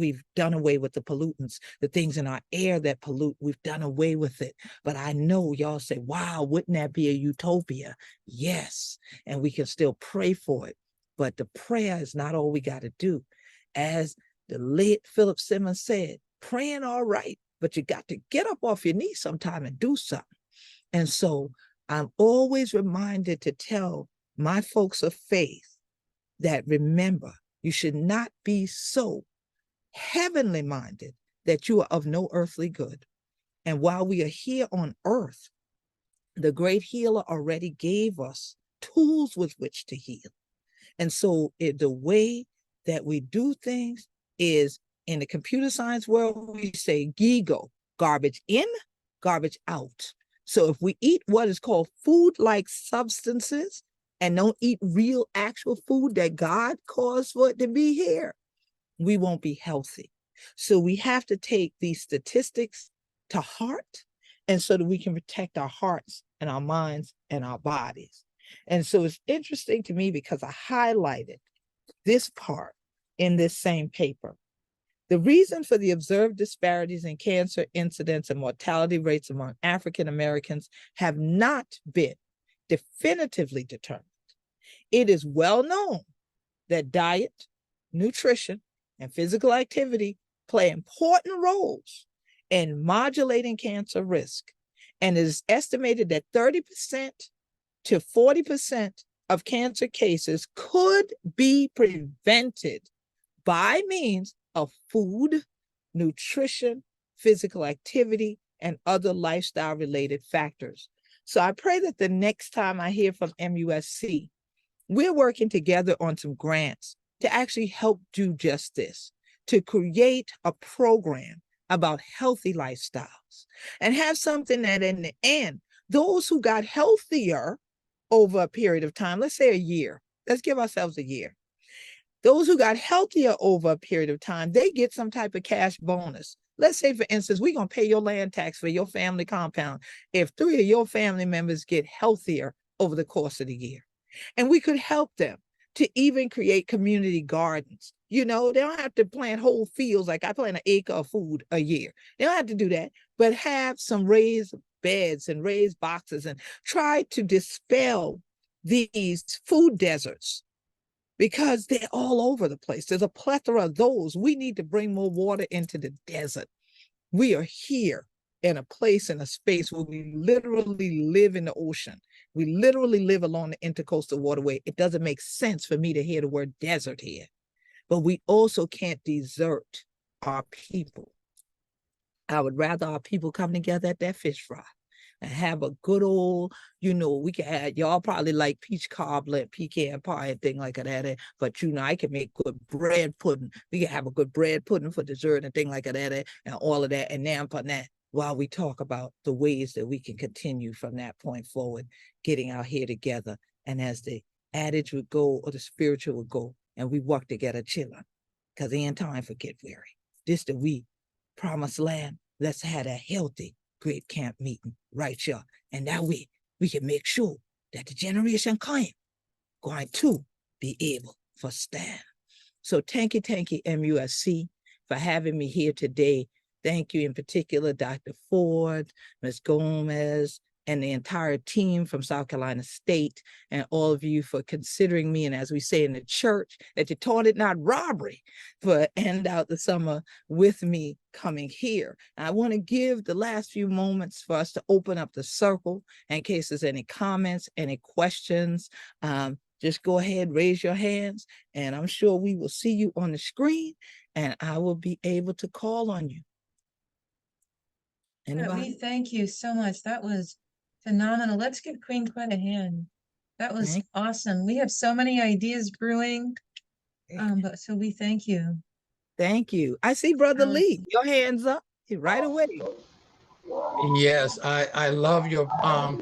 pollutants, the things in our air that pollute, we've done away with it. But I know y'all say, wow, wouldn't that be a utopia? Yes, and we can still pray for it. But the prayer is not all we got to do. As the late Philip Simmons said, praying all right, but you got to get up off your knees sometime and do something. And so I'm always reminded to tell my folks of faith that, remember, you should not be so heavenly minded that you are of no earthly good. And while we are here on earth, the great healer already gave us tools with which to heal. And so the way that we do things is, in the computer science world, we say GIGO, garbage in, garbage out. So if we eat what is called food-like substances and don't eat real actual food that God caused for it to be here, we won't be healthy. So we have to take these statistics to heart, and so that we can protect our hearts and our minds and our bodies. And so it's interesting to me because I highlighted this part in this same paper. The reason for the observed disparities in cancer incidence and mortality rates among African Americans have not been definitively determined. It is well known that diet, nutrition, and physical activity play important roles in modulating cancer risk. And it is estimated that 30% to 40% of cancer cases could be prevented by means of food, nutrition, physical activity, and other lifestyle-related factors. So I pray that the next time I hear from MUSC, we're working together on some grants to actually help do just this, to create a program about healthy lifestyles and have something that in the end, those who got healthier over a period of time, let's say a year, let's give ourselves a year. Those who got healthier over a period of time, they get some type of cash bonus. Let's say, for instance, we're going to pay your land tax for your family compound if 3 of your family members get healthier over the course of the year. And we could help them to even create community gardens. You know, they don't have to plant whole fields like I plant an acre of food a year. They don't have to do that, but have some raised beds and raised boxes and try to dispel these food deserts because they're all over the place. There's a plethora of those. We need to bring more water into the desert. We are here in a place, in a space where we literally live in the ocean. We literally live along the intercoastal waterway. It doesn't make sense for me to hear the word desert here, but we also can't desert our people. I would rather our people come together at that fish fry and have a good old, you know, we can have, y'all probably like peach cobbler, pecan pie and thing like that. But, you know, I can make good bread pudding. We can have a good bread pudding for dessert and thing like that and all of that. And now upon that, while we talk about the ways that we can continue from that point forward, getting our hair together. And as the adage would go, or the spiritual would go, and we work together chilling, because ain't time for get weary. This the we promised land. Let's have a healthy great camp meeting right here. And that way we can make sure that the generation coming going to be able to stand. So thank you, MUSC, for having me here today. Thank you in particular, Dr. Ford, Ms. Gomez, and the entire team from South Carolina State, and all of you for considering me, and as we say in the church, that you taught it not robbery, for end out the summer with me coming here. I want to give the last few moments for us to open up the circle in case there's any comments, any questions. Just go ahead, raise your hands, and I'm sure we will see you on the screen, and I will be able to call on you. Yeah, we thank you so much. That was phenomenal. Let's give Queen Quet a hand. That was awesome. We have so many ideas brewing. But so we thank you. Thank you. I see Brother Lee. Your hands up right away. Yes, I love your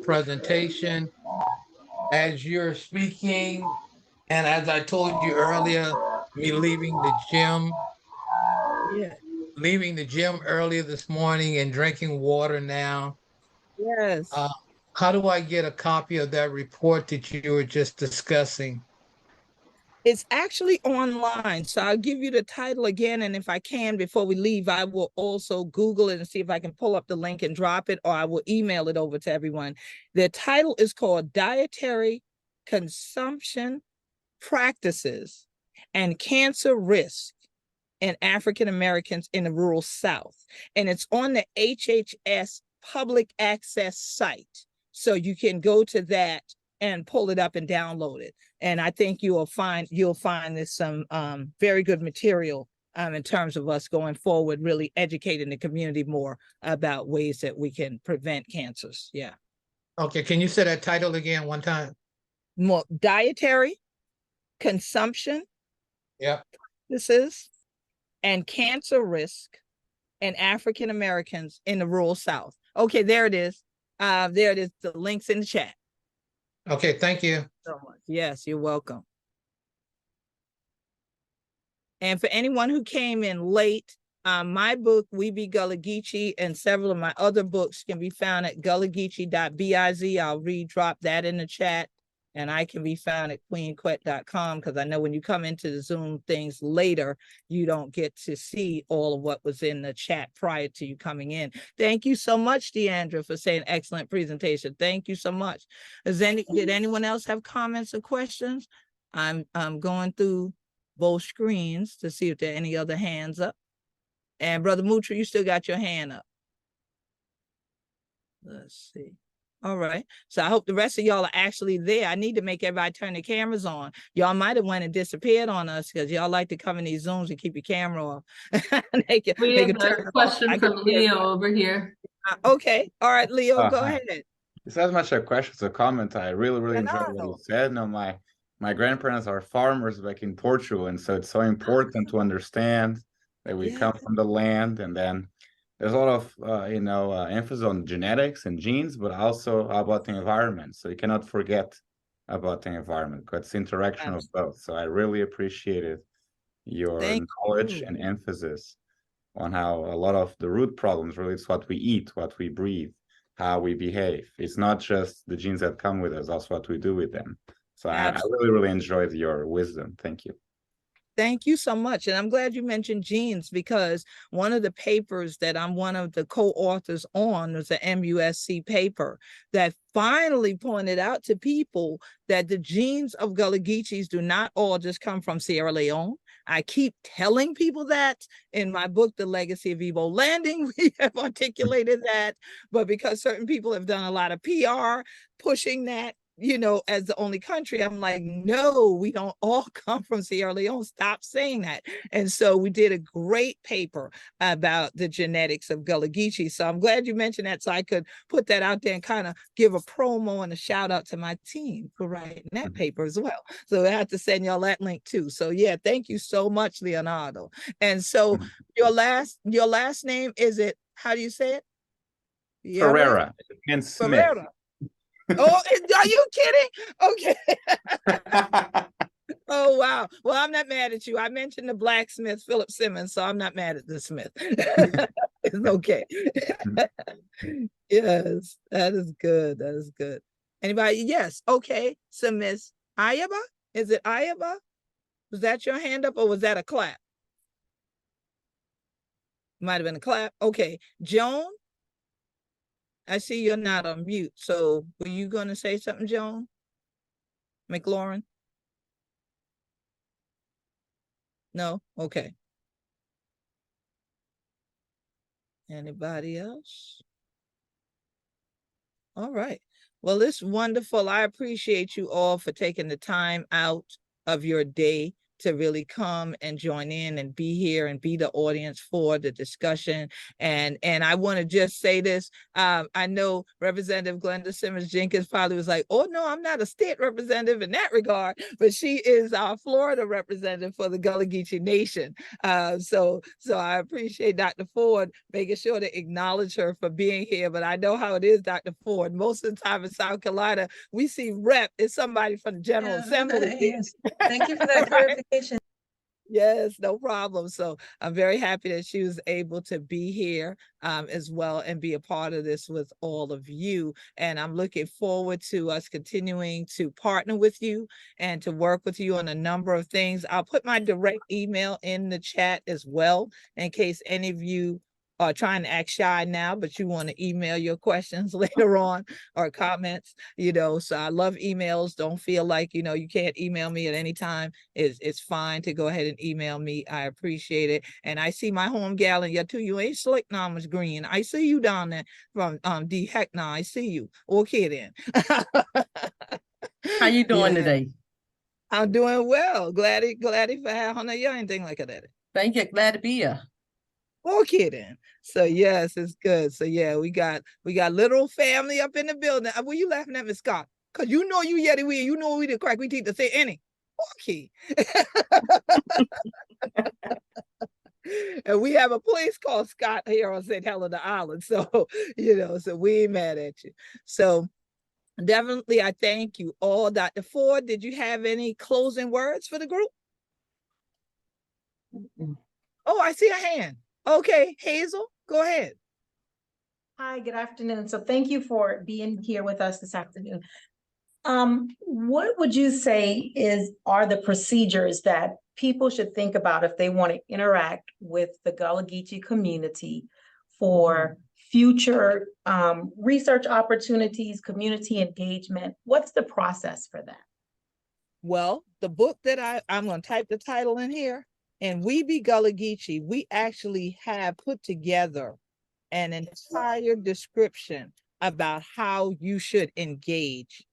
presentation. As you're speaking, and as I told you earlier, me leaving the gym. Yeah. Leaving the gym earlier this morning and drinking water now. Yes. How do I get a copy of that report that you were just discussing? It's actually online. So I'll give you the title again. And if I can, before we leave, I will also Google it and see if I can pull up the link and drop it, or I will email it over to everyone. The title is called Dietary Consumption Practices and Cancer Risk in African Americans in the Rural South. And it's on the HHS public access site. So you can go to that and pull it up and download it. And I think you'll find this some very good material in terms of us going forward, really educating the community more about ways that we can prevent cancers. Yeah. Okay, can you say that title again one time? More dietary consumption. Yeah. This is and cancer risk in African Americans in the rural South. Okay, there it is. There it is. The link's in the chat. Okay, thank you so much. Yes, you're welcome. And for anyone who came in late, my book, We Be Gullah Geechee, and several of my other books can be found at gullahgeechee.biz. I'll re-drop that in the chat. And I can be found at queenquet.com, because I know when you come into the Zoom things later, you don't get to see all of what was in the chat prior to you coming in. Thank you so much, Deandra, for saying excellent presentation. Thank you so much. Did anyone else have comments or questions? I'm going through both screens to see if there are any other hands up. And Brother Mutra, you still got your hand up. Let's see. All right. So I hope the rest of y'all are actually there. I need to make everybody turn their cameras on. Y'all might have went and disappeared on us because y'all like to come in these Zooms and keep your camera off. We have a question from Leo over here. Okay. All right, Leo, go ahead. It's as much a question as a comment. I really enjoyed what you said. No, my grandparents are farmers back in Portugal, and so it's so important to understand that we come from the land, and then there's a lot of emphasis on genetics and genes, but also about the environment. So you cannot forget about the environment, because it's interaction of both. So I really appreciated your knowledge and emphasis on how a lot of the root problems really is what we eat, what we breathe, how we behave. It's not just the genes that come with us, also what we do with them. So I really, really enjoyed your wisdom. Thank you. Thank you so much. And I'm glad you mentioned genes, because one of the papers that I'm one of the co-authors on was an MUSC paper that finally pointed out to people that the genes of Gullah Geechees do not all just come from Sierra Leone. I keep telling people that in my book, The Legacy of Igbo Landing, we have articulated that, but because certain people have done a lot of PR pushing that, you know, as the only country, I'm like, no, we don't all come from Sierra Leone. Stop saying that. And so we did a great paper about the genetics of Gullah Geechee. So I'm glad you mentioned that, so I could put that out there and kind of give a promo and a shout out to my team for writing that paper as well. So I have to send y'all that link too. So yeah, thank you so much, Leonardo. And so your last name, is it, how do you say it? Ferreira and Smith. Ferreira. Oh, are you kidding? Okay. Oh, wow. Well, I'm not mad at you. I mentioned the blacksmith, Philip Simmons, so I'm not mad at the Smith. It's okay. Yes, that is good. That is good. Anybody? Yes. Okay. So Miss Ayaba, is it Ayaba? Was that your hand up or was that a clap? Might have been a clap. Okay. Joan? I see you're not on mute. So were you going to say something, Joan McLaurin? No? Okay. Anybody else? All right. Well, it's wonderful. I appreciate you all for taking the time out of your day to really come and join in and be here and be the audience for the discussion. And I want to just say this. I know Representative Glenda Simmons Jenkins probably was like, oh, no, I'm not a state representative in that regard, but she is our Florida representative for the Gullah Geechee Nation. So I appreciate Dr. Ford making sure to acknowledge her for being here. But I know how it is, Dr. Ford. Most of the time in South Carolina, we see rep is somebody from the General Assembly. Yes. Thank you for that clarification. Yes, no problem. So I'm very happy that she was able to be here as well and be a part of this with all of you. And I'm looking forward to us continuing to partner with you and to work with you on a number of things. I'll put my direct email in the chat as well, in case any of you are trying to act shy now, but you want to email your questions later on or comments, you know. So I love emails. Don't feel like, you know, you can't email me at any time. It's fine to go ahead and email me. I appreciate it. And I see my home gal in here too. You ain't slick now, Miss Green. I see you down there from D Heck now. I see you. Okay then. How you doing today? I'm doing well. Glad for anything like that. Thank you. Glad to be here. Okay then. So yes, it's good. So yeah, we got little family up in the building. Were you laughing at Miss Scott? Cause you know you yeti we, you know we the crack we teach to say any. Okay. And we have a place called Scott here on St. Helena Island. So, you know, so we ain't mad at you. So definitely I thank you all. Dr. Ford, did you have any closing words for the group? Oh, I see a hand. Okay, Hazel, go ahead. Hi, good afternoon. So thank you for being here with us this afternoon. What would you say are the procedures that people should think about if they want to interact with the Gullah Geechee community for future research opportunities, community engagement? What's the process for that? Well, the book that I'm going to type the title in here, and We Be Gullah Geechee, we actually have put together an entire description about how you should engage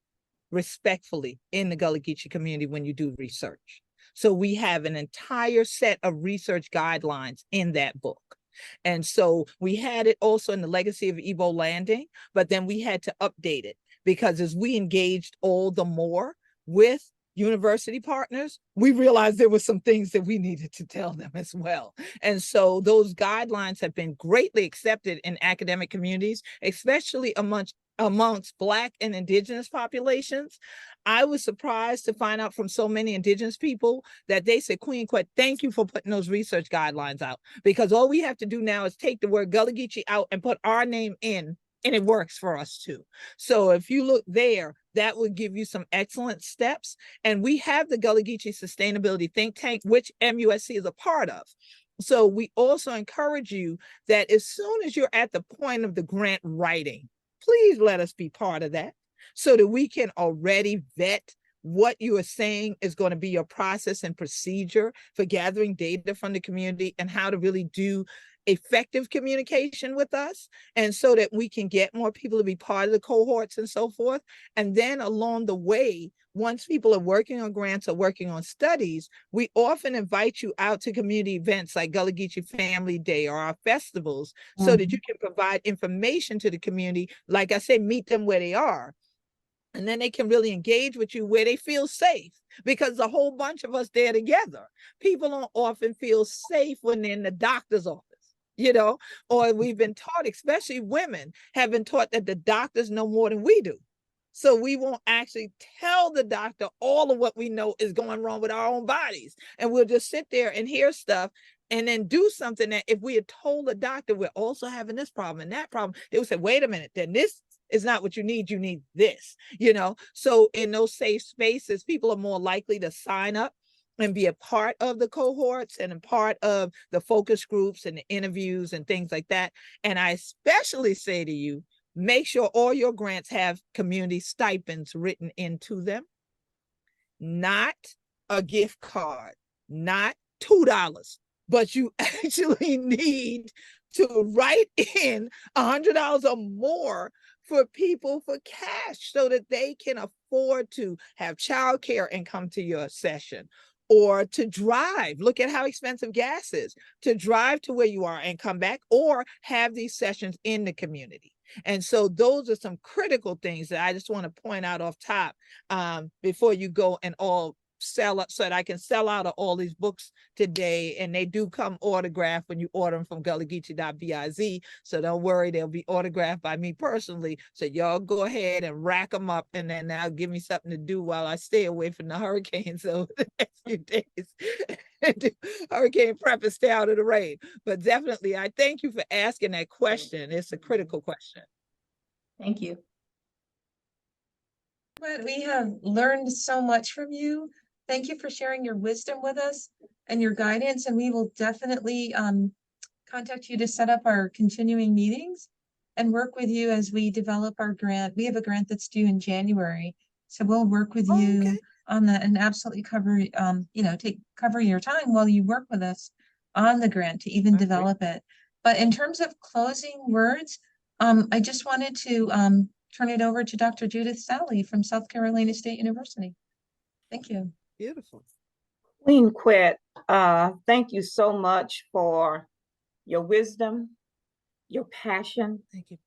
respectfully in the Gullah Geechee community when you do research. So we have an entire set of research guidelines in that book. And so we had it also in the Legacy of Igbo Landing, but then we had to update it because as we engaged all the more with university partners, we realized there were some things that we needed to tell them as well. And so those guidelines have been greatly accepted in academic communities, especially amongst Black and Indigenous populations. I was surprised to find out from so many Indigenous people that they said, Queen Quet, thank you for putting those research guidelines out, because all we have to do now is take the word Gullah Geechee out and put our name in And it works for us too. So if you look there, that will give you some excellent steps. And we have the Gullah Geechee Sustainability Think Tank, which MUSC is a part of. So we also encourage you that as soon as you're at the point of the grant writing, please let us be part of that so that we can already vet what you are saying is going to be your process and procedure for gathering data from the community and how to really do effective communication with us, and so that we can get more people to be part of the cohorts and so forth. And then along the way, once people are working on grants or working on studies, we often invite you out to community events like Gullah Geechee Family Day or our festivals, so that you can provide information to the community. Like I said, meet them where they are. And then they can really engage with you where they feel safe, because a whole bunch of us there together. People don't often feel safe when they're in the doctor's office, you know, or we've been taught, especially women, have been taught that the doctors know more than we do. So we won't actually tell the doctor all of what we know is going wrong with our own bodies. And we'll just sit there and hear stuff and then do something that if we had told the doctor we're also having this problem and that problem, they would say, wait a minute, then this is not what you need this, you know? So in those safe spaces, people are more likely to sign up and be a part of the cohorts and a part of the focus groups and the interviews and things like that. And I especially say to you, make sure all your grants have community stipends written into them, not a gift card, not $2, but you actually need to write in $100 or more for people for cash so that they can afford to have childcare and come to your session, or to drive. Look at how expensive gas is to drive to where you are and come back, or have these sessions in the community. And so those are some critical things that I just want to point out off top before you go and all sell up, so that I can sell out of all these books today. And they do come autographed when you order them from gullahgeechee.biz. So don't worry, they'll be autographed by me personally. So y'all go ahead and rack them up, and then now give me something to do while I stay away from the hurricanes over the next few days. Hurricane prep and stay out of the rain. But definitely, I thank you for asking that question. It's a critical question. Thank you. But we have learned so much from you. Thank you for sharing your wisdom with us and your guidance, and we will definitely contact you to set up our continuing meetings and work with you as we develop our grant. We have a grant that's due in January, so we'll work with you on that and absolutely cover, cover your time while you work with us on the grant to even develop it. But in terms of closing words, I just wanted to turn it over to Dr. Judith Sally from South Carolina State University. Thank you. Beautiful. Queen Quet, thank you so much for your wisdom, your passion. Thank you.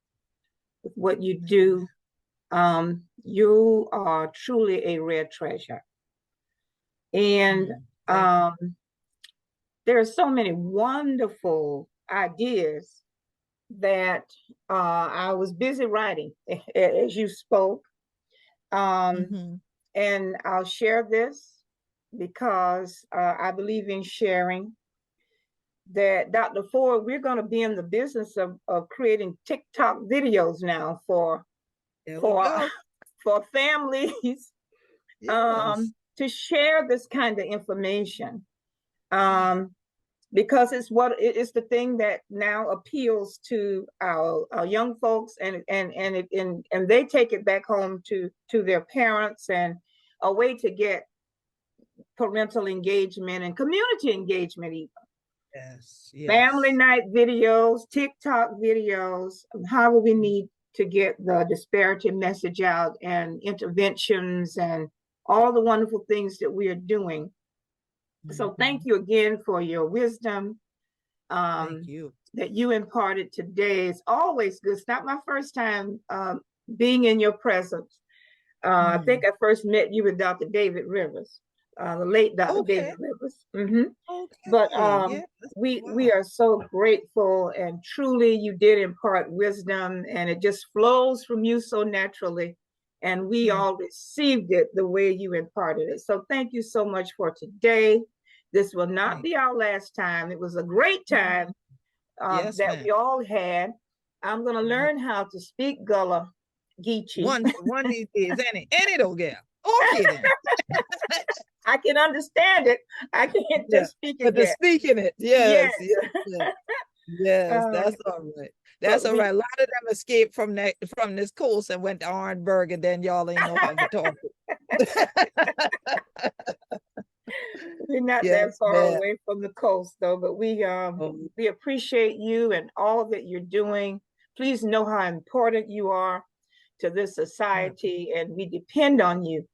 With what you do. You are truly a rare treasure. And there are so many wonderful ideas that I was busy writing as you spoke. And I'll share this because I believe in sharing. That Dr. Ford, we're going to be in the business of creating TikTok videos now for families to share this kind of information, because it's the thing that now appeals to our young folks, and they take it back home to their parents, and a way to get parental engagement and community engagement even. Yes. Family night videos, TikTok videos, however we need to get the disparity message out, and interventions and all the wonderful things that we are doing. So thank you again for your wisdom thank you. That you imparted today. It's always good. It's not my first time being in your presence. I think I first met you with Dr. David Rivers. The late Dr. David Rivers. But we are so grateful, and truly you did impart wisdom, and it just flows from you so naturally, and we all received it the way you imparted it. So thank you so much for today. This will not be our last time. It was a great time that we all had. I'm gonna learn how to speak Gullah Geechee. One of these days, any don't get. Okay then. I can understand it. I can't just speak it But the yet. speaking it, yes, Yes. yes, that's all right. That's all we- right. A lot of them escaped from this coast and went to Orangeburg, and then y'all ain't know how to talk. We're not that far away from the coast, though, but we appreciate you and all that you're doing. Please know how important you are to this society, and we depend on you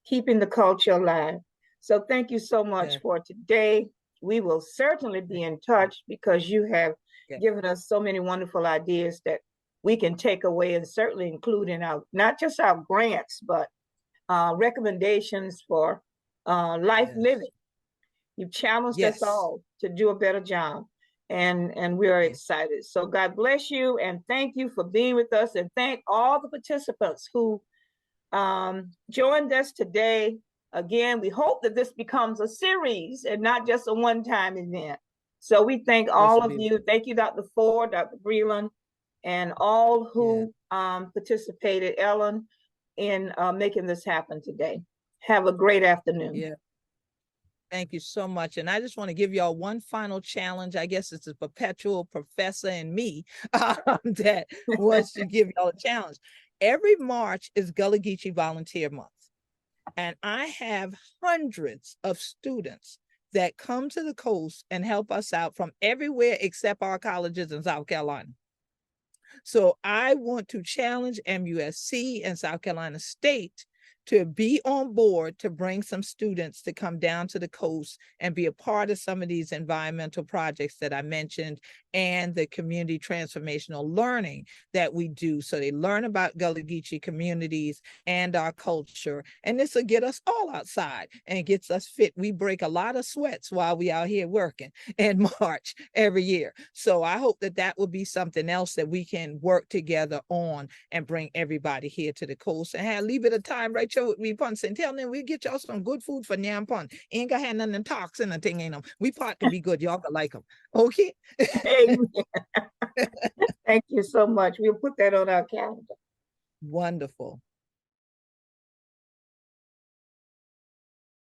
keeping the culture alive. So thank you so much for today. We will certainly be in touch because you have given us so many wonderful ideas that we can take away and certainly include in our, not just our grants, but recommendations for life living. You've challenged us all to do a better job, and we are excited. So God bless you, and thank you for being with us, and thank all the participants who joined us today. Again, we hope that this becomes a series and not just a one-time event. So we thank all of you. Thank you, Dr. Ford, Dr. Breland, and all who participated, Ellen, in making this happen today. Have a great afternoon. Thank you so much. And I just want to give y'all one final challenge. I guess it's a perpetual professor in me that wants to give y'all a challenge. Every March is Gullah Geechee Volunteer Month. And I have hundreds of students that come to the coast and help us out from everywhere except our colleges in South Carolina. So I want to challenge MUSC and South Carolina State to be on board to bring some students to come down to the coast and be a part of some of these environmental projects that I mentioned and the community transformational learning that we do. So they learn about Gullah Geechee communities and our culture. And this will get us all outside and gets us fit. We break a lot of sweats while we out here working in March every year. So I hope that that will be something else that we can work together on and bring everybody here to the coast and have a little bit of time right with me punch and tell them we get y'all some good food for Nyam Pun. Ain't gonna have nothing toxin and thing in them. We part to be good. Y'all can like them. Okay. Thank you so much. We'll put that on our calendar. Wonderful.